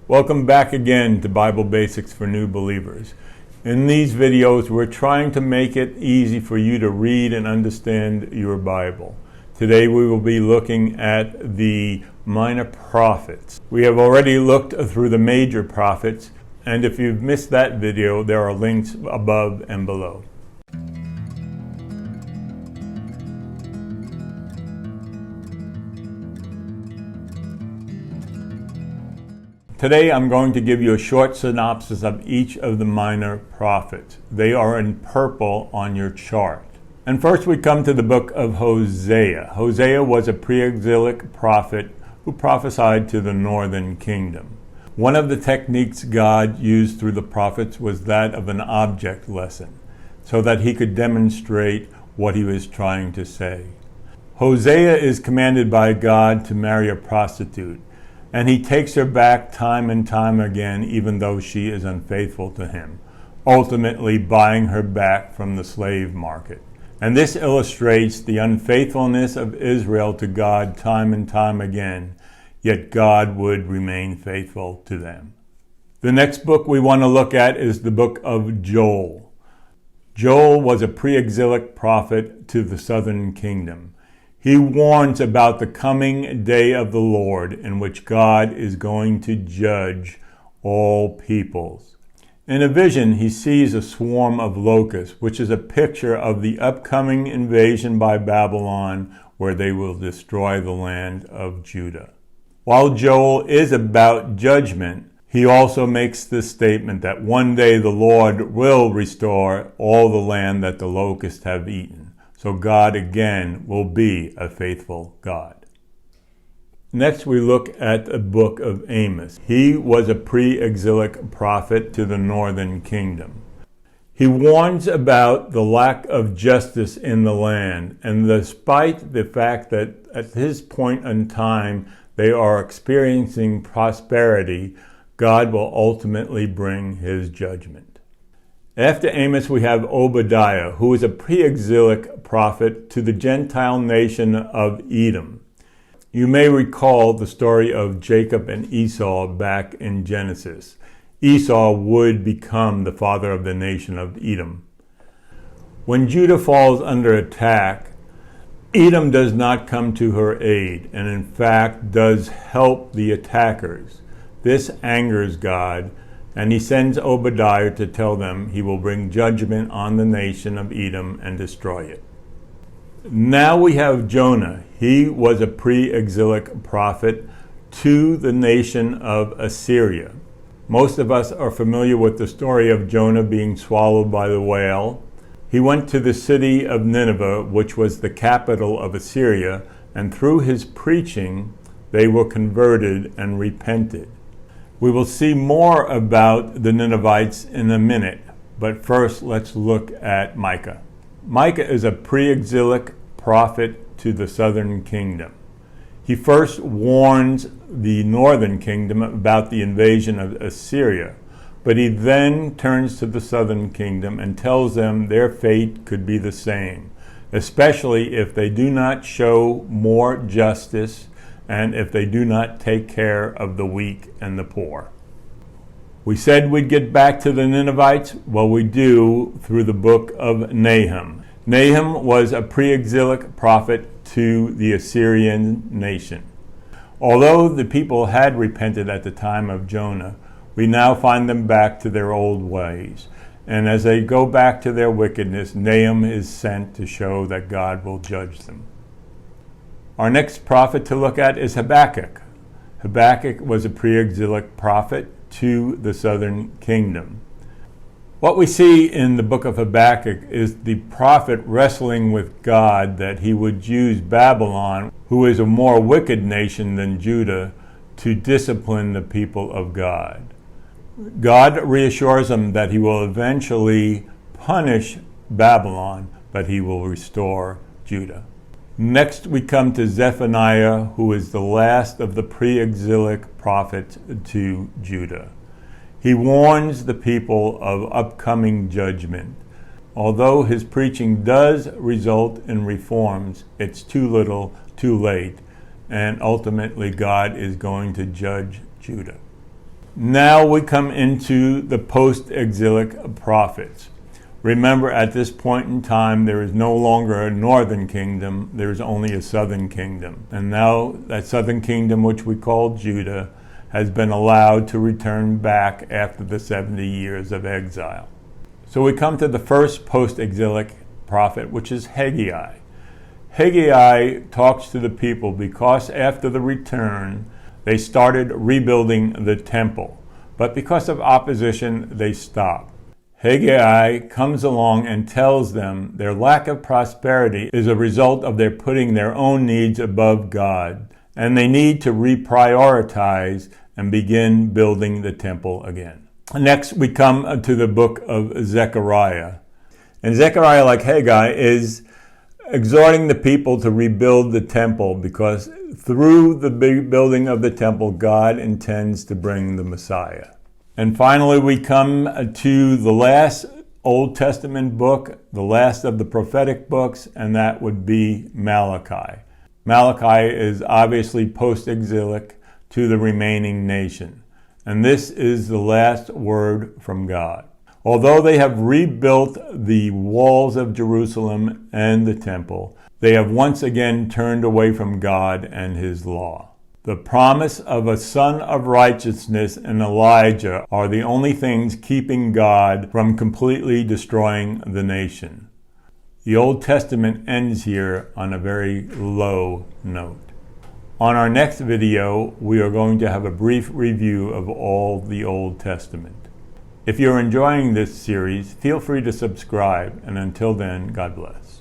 Welcome back again to Bible Basics for New Believers. In these videos, we're trying to make it easy for you to read and understand your Bible. Today we will be looking at the minor prophets. We have already looked through the major prophets, and if you've missed that video, there are links above and below. Today I'm going to give you a short synopsis of each of the minor prophets. They are in purple on your chart. And first we come to the book of Hosea. Hosea was a pre-exilic prophet who prophesied to the northern kingdom. One of the techniques God used through the prophets was that of an object lesson, so that he could demonstrate what he was trying to say. Hosea is commanded by God to marry a prostitute, and he takes her back time and time again, even though she is unfaithful to him, ultimately buying her back from the slave market. And this illustrates the unfaithfulness of Israel to God time and time again, yet God would remain faithful to them. The next book we want to look at is the book of Joel. Joel was a pre-exilic prophet to the southern kingdom. He warns about the coming day of the Lord in which God is going to judge all peoples. In a vision, he sees a swarm of locusts, which is a picture of the upcoming invasion by Babylon, where they will destroy the land of Judah. While Joel is about judgment, he also makes this statement that one day the Lord will restore all the land that the locusts have eaten. So God again will be a faithful God. Next we look at the book of Amos. He was a pre-exilic prophet to the northern kingdom. He warns about the lack of justice in the land, and despite the fact that at his point in time they are experiencing prosperity, God will ultimately bring his judgment. After Amos, we have Obadiah, who is a pre-exilic prophet to the Gentile nation of Edom. You may recall the story of Jacob and Esau back in Genesis. Esau would become the father of the nation of Edom. When Judah falls under attack, Edom does not come to her aid, and in fact does help the attackers. This angers God, and he sends Obadiah to tell them he will bring judgment on the nation of Edom and destroy it. Now we have Jonah. He was a pre-exilic prophet to the nation of Assyria. Most of us are familiar with the story of Jonah being swallowed by the whale. He went to the city of Nineveh, which was the capital of Assyria, and through his preaching, they were converted and repented. We will see more about the Ninevites in a minute, but first let's look at Micah. Micah is a pre-exilic prophet to the southern kingdom. He first warns the northern kingdom about the invasion of Assyria, but he then turns to the southern kingdom and tells them their fate could be the same, especially if they do not show more justice and if they do not take care of the weak and the poor. We said we'd get back to the Ninevites. Well, we do through the book of Nahum. Nahum was a pre-exilic prophet to the Assyrian nation. Although the people had repented at the time of Jonah, we now find them back to their old ways. And as they go back to their wickedness, Nahum is sent to show that God will judge them. Our next prophet to look at is Habakkuk. Habakkuk was a pre-exilic prophet to the southern kingdom. What we see in the book of Habakkuk is the prophet wrestling with God that he would use Babylon, who is a more wicked nation than Judah, to discipline the people of God. God reassures him that he will eventually punish Babylon, but he will restore Judah. Next we come to Zephaniah, who is the last of the pre-exilic prophets to Judah. He warns the people of upcoming judgment. Although his preaching does result in reforms, it's too little, too late, and ultimately God is going to judge Judah. Now we come into the post-exilic prophets. Remember, at this point in time, there is no longer a northern kingdom, there is only a southern kingdom. And now that southern kingdom, which we call Judah, has been allowed to return back after the 70 years of exile. So we come to the first post-exilic prophet, which is Haggai. Haggai talks to the people because after the return, they started rebuilding the temple. But because of opposition, they stopped. Haggai comes along and tells them their lack of prosperity is a result of their putting their own needs above God, and they need to reprioritize and begin building the temple again. Next, we come to the book of Zechariah. And Zechariah, like Haggai, is exhorting the people to rebuild the temple because through the building of the temple, God intends to bring the Messiah. And finally, we come to the last Old Testament book, the last of the prophetic books, and that would be Malachi. Malachi is obviously post-exilic to the remaining nation. And this is the last word from God. Although they have rebuilt the walls of Jerusalem and the temple, they have once again turned away from God and his law. The promise of a son of righteousness and Elijah are the only things keeping God from completely destroying the nation. The Old Testament ends here on a very low note. On our next video, we are going to have a brief review of all the Old Testament. If you're enjoying this series, feel free to subscribe, and until then, God bless.